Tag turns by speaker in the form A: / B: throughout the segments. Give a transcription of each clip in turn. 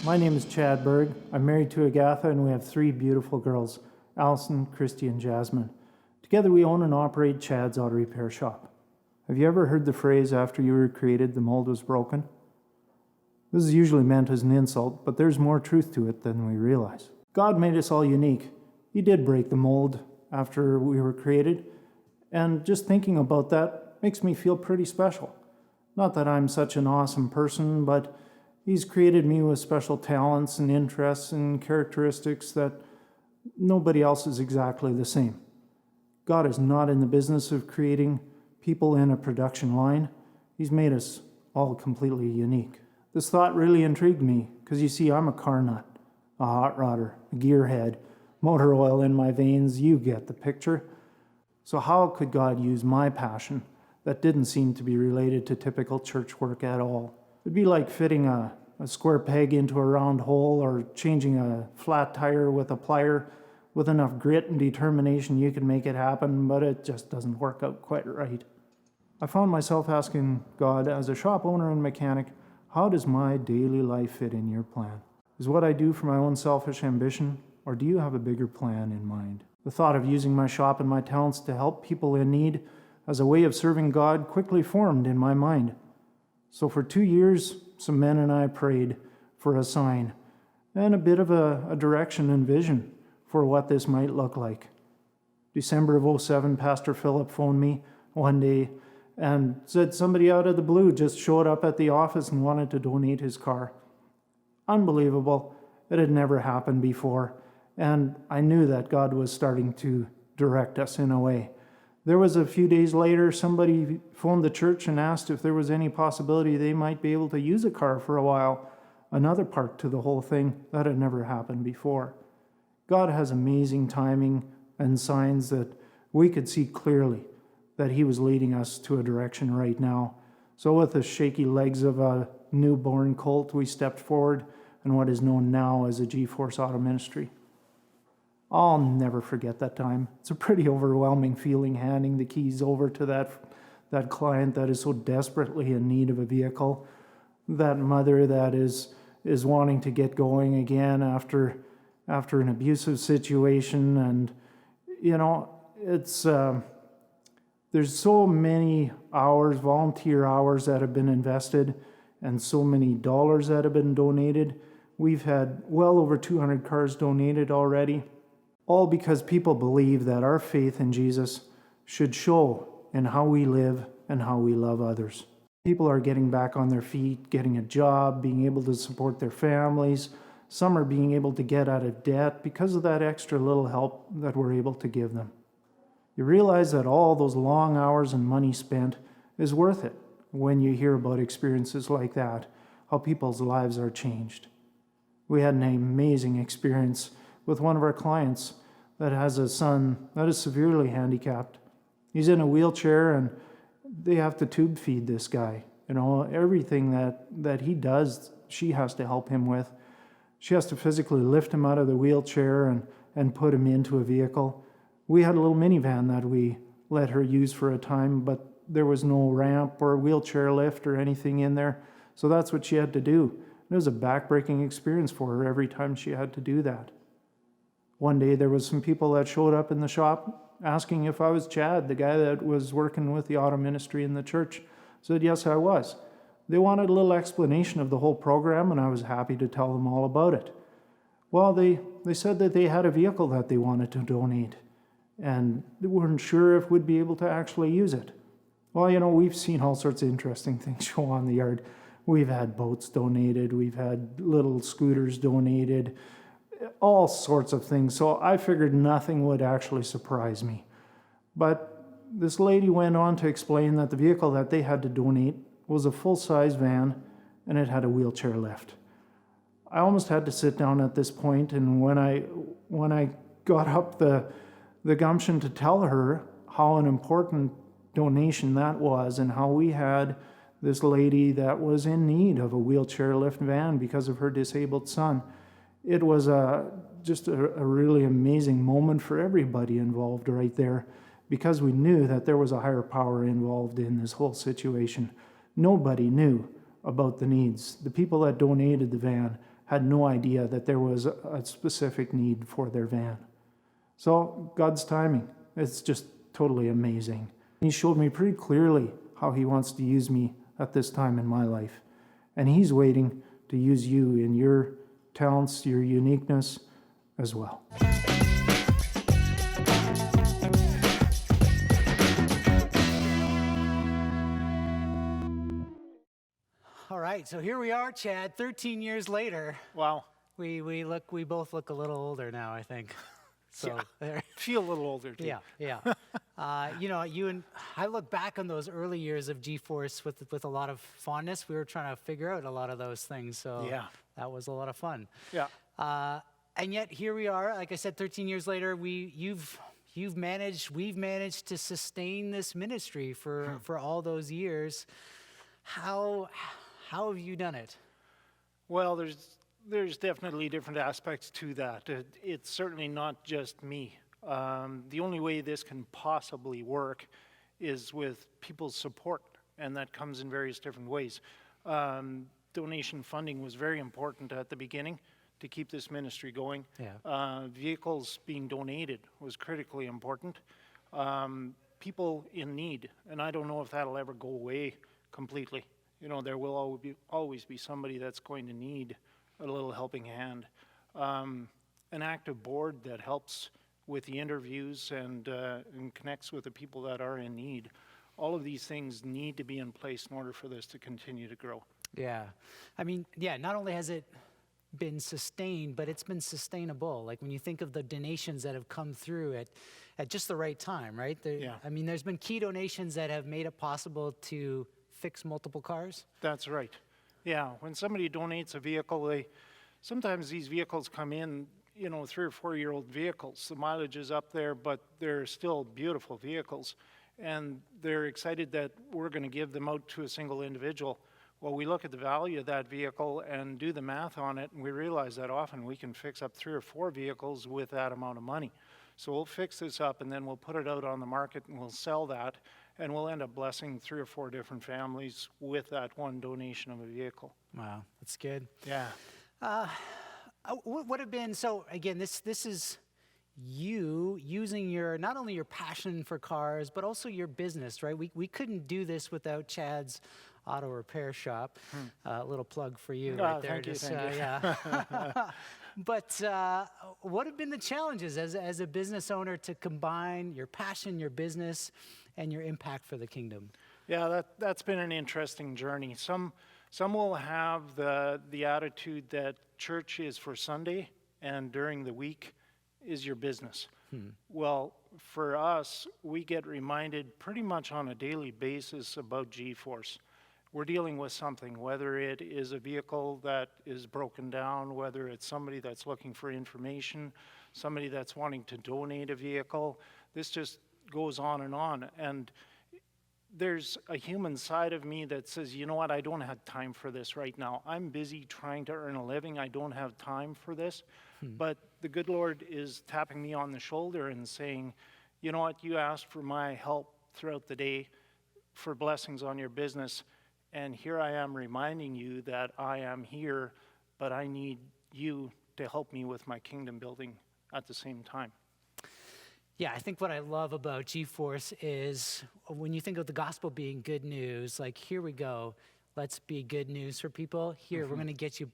A: My name is Chad Berg. I'm married to Agatha, and we have three beautiful girls, Allison, Christy, and Jasmine. Together we own and operate Chad's Auto Repair Shop. Have you ever heard the phrase, after you were created, the mold was broken? This is usually meant as an insult, but there's more truth to it than we realize. God made us all unique. He did break the mold after we were created, and just thinking about that makes me feel pretty special. Not that I'm such an awesome person, but He's created me with special talents and interests and characteristics that nobody else is exactly the same. God is not in the business of creating people in a production line. He's made us all completely unique. This thought really intrigued me because you see, I'm a car nut, a hot rodder, a gearhead, motor oil in my veins. You get the picture. So how could God use my passion that didn't seem to be related to typical church work at all? It'd be like fitting a square peg into a round hole or changing a flat tire with a plier. With enough grit and determination, you can make it happen, but it just doesn't work out quite right. I found myself asking God, as a shop owner and mechanic, how does my daily life fit in your plan? Is what I do for my own selfish ambition, or do you have a bigger plan in mind? The thought of using my shop and my talents to help people in need as a way of serving God quickly formed in my mind. So for 2 years, some men and I prayed for a sign and a bit of a direction and vision for what this might look like. December of 2007, Pastor Philip phoned me one day and said somebody out of the blue just showed up at the office and wanted to donate his car. Unbelievable. It had never happened before, and I knew that God was starting to direct us in a way. There was a few days later, somebody phoned the church and asked if there was any possibility they might be able to use a car for a while. Another part to the whole thing that had never happened before. God has amazing timing and signs that we could see clearly that He was leading us to a direction right now. So with the shaky legs of a newborn colt, we stepped forward in what is known now as a G-Force Auto Ministry. I'll never forget that time. It's a pretty overwhelming feeling handing the keys over to that client that is so desperately in need of a vehicle, that mother that is wanting to get going again after an abusive situation. And it's there's so many hours, volunteer hours that have been invested, and so many dollars that have been donated. We've had well over 200 cars donated already. All because people believe that our faith in Jesus should show in how we live and how we love others. People are getting back on their feet, getting a job, being able to support their families. Some are being able to get out of debt because of that extra little help that we're able to give them. You realize that all those long hours and money spent is worth it when you hear about experiences like that, how people's lives are changed. We had an amazing experience with one of our clients that has a son that is severely handicapped. He's in a wheelchair and they have to tube feed this guy. Everything that he does, she has to help him with. She has to physically lift him out of the wheelchair and put him into a vehicle. We had a little minivan that we let her use for a time, but there was no ramp or wheelchair lift or anything in there. So that's what she had to do. It was a back-breaking experience for her every time she had to do that. One day there was some people that showed up in the shop asking if I was Chad, the guy that was working with the auto ministry in the church. I said, yes, I was. They wanted a little explanation of the whole program, and I was happy to tell them all about it. Well, they said that they had a vehicle that they wanted to donate, and they weren't sure if we'd be able to actually use it. Well, we've seen all sorts of interesting things show on the yard. We've had boats donated, we've had little scooters donated, all sorts of things. So I figured nothing would actually surprise me. But this lady went on to explain that the vehicle that they had to donate was a full-size van, and it had a wheelchair lift. I almost had to sit down at this point, and when I got up the gumption to tell her how an important donation that was, and how we had this lady that was in need of a wheelchair lift van because of her disabled son, it was just a really amazing moment for everybody involved right there, because we knew that there was a higher power involved in this whole situation. Nobody knew about the needs. The people that donated the van had no idea that there was a specific need for their van. So God's timing, it's just totally amazing. He showed me pretty clearly how he wants to use me at this time in my life. And he's waiting to use you in your talents, your uniqueness as well.
B: All right, so here we are, Chad, 13 years later.
C: Wow.
B: We both look a little older now, I think. So there.
C: Feel a little older too.
B: Yeah. You and I look back on those early years of G-Force with a lot of fondness. We were trying to figure out a lot of those things, so that was a lot of fun.
C: Yeah.
B: And yet here we are. Like I said, 13 years later, we've managed to sustain this ministry for all those years. How have you done it?
C: Well, there's definitely different aspects to that. It's certainly not just me. The only way this can possibly work is with people's support, and that comes in various different ways. Donation funding was very important at the beginning to keep this ministry going.
B: Yeah.
C: Vehicles being donated was critically important. People in need, and I don't know if that'll ever go away completely. There will always be somebody that's going to need a little helping hand. An active board that helps with the interviews and connects with the people that are in need. All of these things need to be in place in order for this to continue to grow.
B: Yeah. Not only has it been sustained, but it's been sustainable. Like when you think of the donations that have come through at just the right time, right? There's been key donations that have made it possible to fix multiple cars.
C: That's right. Yeah, when somebody donates a vehicle, sometimes these vehicles come in, 3 or 4-year-old vehicles. The mileage is up there, but they're still beautiful vehicles. And they're excited that we're going to give them out to a single individual. Well, we look at the value of that vehicle and do the math on it, and we realize that often we can fix up 3 or 4 vehicles with that amount of money. So we'll fix this up, and then we'll put it out on the market, and we'll sell that. And we'll end up blessing 3 or 4 different families with that one donation of a vehicle.
B: Wow, that's good.
C: Yeah.
B: What would have been, so again, this is you using not only your passion for cars, but also your business, right? We couldn't do this without Chad's auto repair shop. A little plug for you right there.
C: Thank you.
B: Yeah. But what have been the challenges as a business owner to combine your passion, your business, and your impact for the kingdom?
C: Yeah, that's been an interesting journey. Some will have the attitude that church is for Sunday and during the week is your business. Well, for us, we get reminded pretty much on a daily basis about G-Force. We're dealing with something, whether it is a vehicle that is broken down, whether it's somebody that's looking for information, somebody that's wanting to donate a vehicle. This just goes on. And there's a human side of me that says, you know what, I don't have time for this right now. I'm busy trying to earn a living. I don't have time for this. But the good Lord is tapping me on the shoulder and saying, you know what, you asked for my help throughout the day for blessings on your business. And here I am reminding you that I am here, but I need you to help me with my kingdom building at the same time.
B: Yeah, I think what I love about G-Force is when you think of the gospel being good news, like here we go, let's be good news for people. Here, we're going to get you,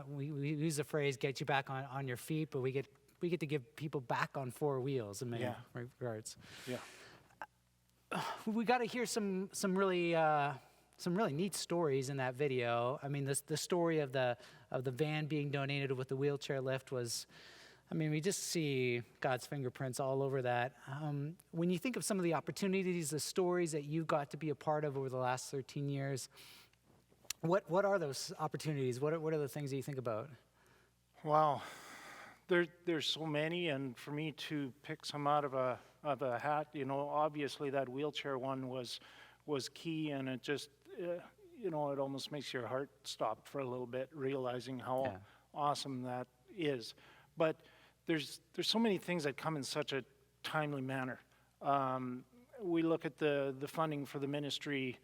B: we use the phrase, get you back on your feet, but we get to give people back on 4 wheels in many regards.
C: Yeah.
B: We got to hear some really neat stories in that video. I mean, the story of the van being donated with the wheelchair lift was, we just see God's fingerprints all over that. When you think of some of the opportunities, the stories that you've got to be a part of over the last 13 years, what are those opportunities? What are the things that you think about?
C: Wow, there's so many, and for me to pick some out of a hat, obviously that wheelchair one was key, and it just, it almost makes your heart stop for a little bit, realizing how awesome that is. But there's so many things that come in such a timely manner. We look at the funding for the ministry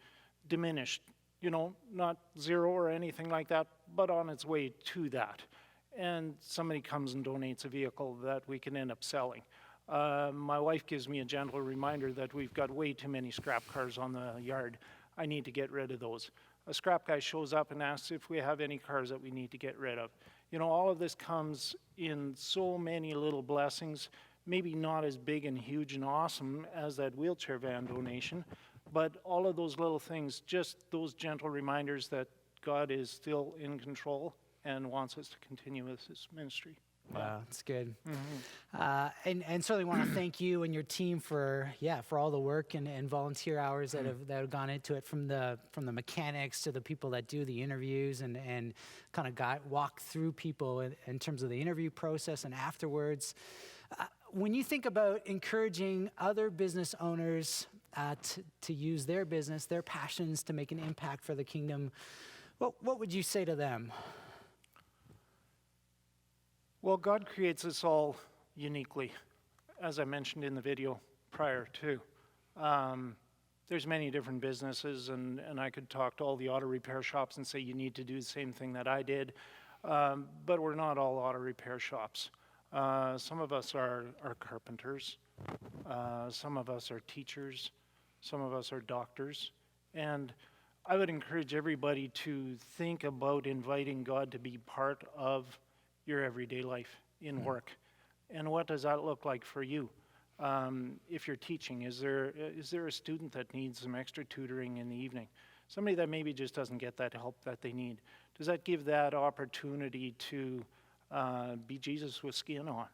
C: diminished not zero or anything like that, but on its way to that. And somebody comes and donates a vehicle that we can end up selling. My wife gives me a gentle reminder that we've got way too many scrap cars on the yard. I need to get rid of those. A scrap guy shows up and asks if we have any cars that we need to get rid of. All of this comes in so many little blessings, maybe not as big and huge and awesome as that wheelchair van donation, but all of those little things, just those gentle reminders that God is still in control and wants us to continue with this ministry.
B: Wow, that's good. And certainly want to thank you and your team for all the work and volunteer hours that have gone into it, from the mechanics to the people that do the interviews and kind of walk through people in terms of the interview process and afterwards. When you think about encouraging other business owners to use their business, their passions to make an impact for the kingdom, what would you say to them?
C: Well, God creates us all uniquely, as I mentioned in the video prior to. There's many different businesses, and I could talk to all the auto repair shops and say you need to do the same thing that I did, but we're not all auto repair shops. Some of us are carpenters, some of us are teachers, some of us are doctors, and I would encourage everybody to think about inviting God to be part of your everyday life in work. And what does that look like for you? If you're teaching, is there a student that needs some extra tutoring in the evening? Somebody that maybe just doesn't get that help that they need. Does that give that opportunity to be Jesus with skin on?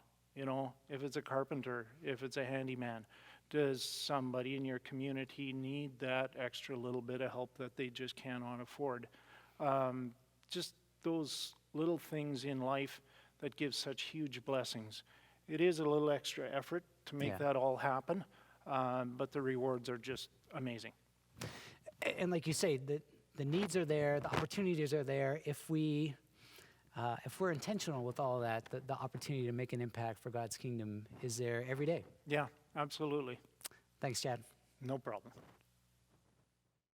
C: If it's a carpenter, if it's a handyman, does somebody in your community need that extra little bit of help that they just cannot afford? Just those little things in life that give such huge blessings. It is a little extra effort to make that all happen, but the rewards are just amazing.
B: And like you say, the needs are there, the opportunities are there. If we're intentional with all of that, the opportunity to make an impact for God's kingdom is there every day.
C: Yeah, absolutely.
B: Thanks, Chad.
C: No problem.